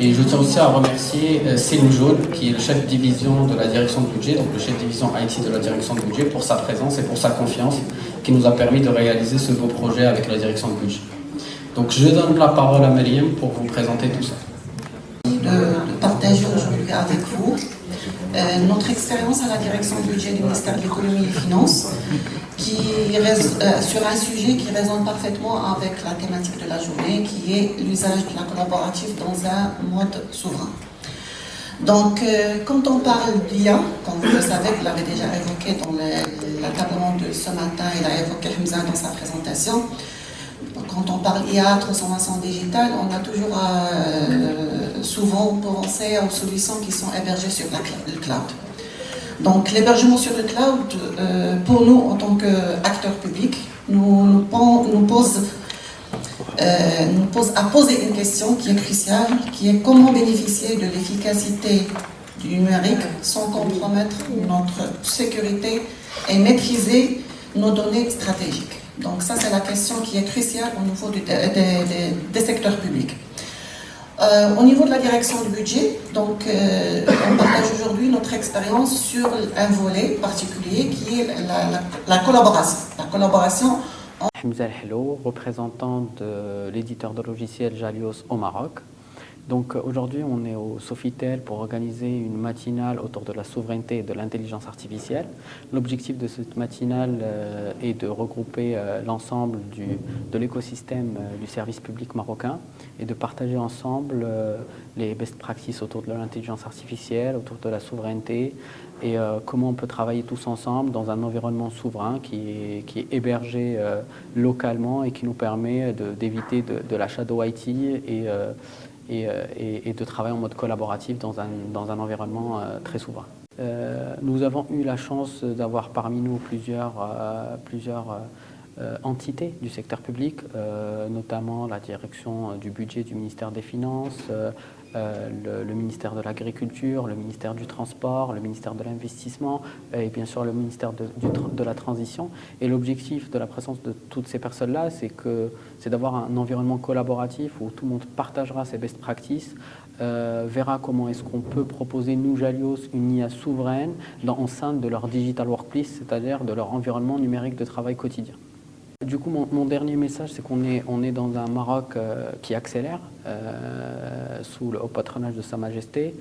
Et je tiens aussi à remercier Céline Jaune, qui est le chef de division de la direction de budget, donc le chef de division IT de la direction de budget, pour sa présence et pour sa confiance, qui nous a permis de réaliser ce beau projet avec la direction de budget. Donc je donne la parole à Mariam pour vous présenter tout ça. De partager aujourd'hui avec vous notre expérience à la direction du budget du ministère de l'économie et des finances sur un sujet qui résonne parfaitement avec la thématique de la journée, qui est l'usage de la collaborative dans un mode souverain. Donc, quand on parle d'IA, comme vous le savez, vous l'avez déjà évoqué dans la table ronde de ce matin, il a évoqué Hamza dans sa présentation. Quand on parle IA, transformation digitale, on a toujours souvent pensé aux solutions qui sont hébergées sur le cloud. Donc l'hébergement sur le cloud, pour nous en tant qu'acteurs publics, nous pose à poser une question qui est cruciale, qui est comment bénéficier de l'efficacité du numérique sans compromettre notre sécurité et maîtriser nos données stratégiques. Donc ça, c'est la question qui est cruciale au niveau des secteurs publics. Au niveau de la direction du budget, donc, on partage aujourd'hui notre expérience sur un volet particulier qui est la collaboration. La collaboration Hamza El Hello, représentant de l'éditeur de logiciels Jalios au Maroc. Donc aujourd'hui, on est au Sofitel pour organiser une matinale autour de la souveraineté et de l'intelligence artificielle. L'objectif de cette matinale est de regrouper l'ensemble de l'écosystème du service public marocain et de partager ensemble les best practices autour de l'intelligence artificielle, autour de la souveraineté et comment on peut travailler tous ensemble dans un environnement souverain qui est hébergé localement et qui nous permet d'éviter de la shadow IT et de travailler en mode collaboratif dans un environnement très souverain. Nous avons eu la chance d'avoir parmi nous plusieurs entités du secteur public, notamment la direction du budget du ministère des Finances, le ministère de l'Agriculture, le ministère du Transport, le ministère de l'Investissement et bien sûr le ministère de la Transition. Et l'objectif de la présence de toutes ces personnes-là, c'est d'avoir un environnement collaboratif où tout le monde partagera ses best practices, verra comment est-ce qu'on peut proposer, nous, Jalios, une IA souveraine en sein de leur digital workplace, c'est-à-dire de leur environnement numérique de travail quotidien. Du coup, mon dernier message, c'est qu'on est dans un Maroc qui accélère sous le haut patronage de Sa Majesté.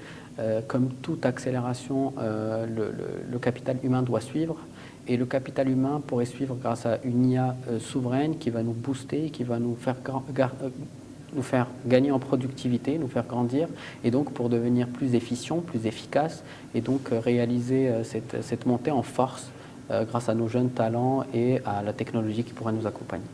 Comme toute accélération, le capital humain doit suivre. Et le capital humain pourrait suivre grâce à une IA souveraine qui va nous booster, qui va nous faire gagner en productivité, nous faire grandir, et donc pour devenir plus efficient, plus efficace, et donc réaliser cette montée en force grâce à nos jeunes talents et à la technologie qui pourra nous accompagner.